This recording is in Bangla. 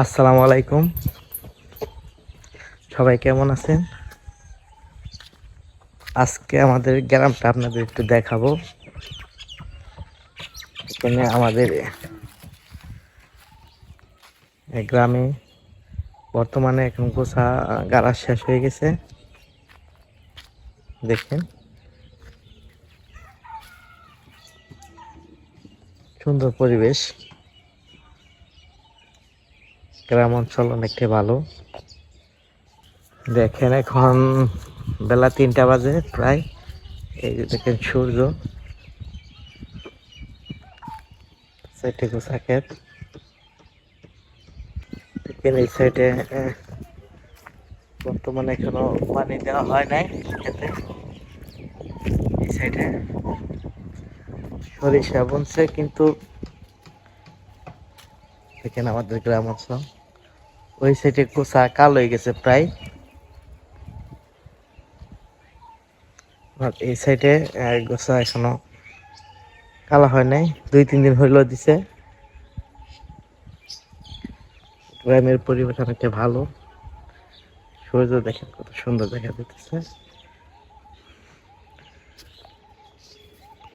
আসসালামু আলাইকুম। সবাই কেমন আছেন? আজকে আমাদের গ্রামটা আপনাদের একটু দেখাবো। এখানে আমাদের গ্রামে বর্তমানে এখন গোছা গাড়া শেষ হয়ে গেছে। দেখেন সুন্দর পরিবেশ, গ্রাম অঞ্চল অনেকটাই ভালো। দেখেন এখন বেলা 3টা বাজে প্রায়। এই যে দেখেন সূর্য, সাইডে গোছা ক্ষেত। দেখেন এই সাইডে বর্তমানে এখনো পানি দেওয়া হয় নাই খেতে। এই সাইডে সরিষা বুনছে, কিন্তু দেখেন আমাদের গ্রাম অঞ্চল ওই সাইডে গোছা কাল হয়ে গেছে প্রায়। আর এই সাইডে গোছা এখনো কালা হয় নাই, 2-3 দিন হইলো দিছে। গ্রামের পরিবেশ অনেকটা ভালো, সূর্য দেখেন কত সুন্দর দেখা যাচ্ছে।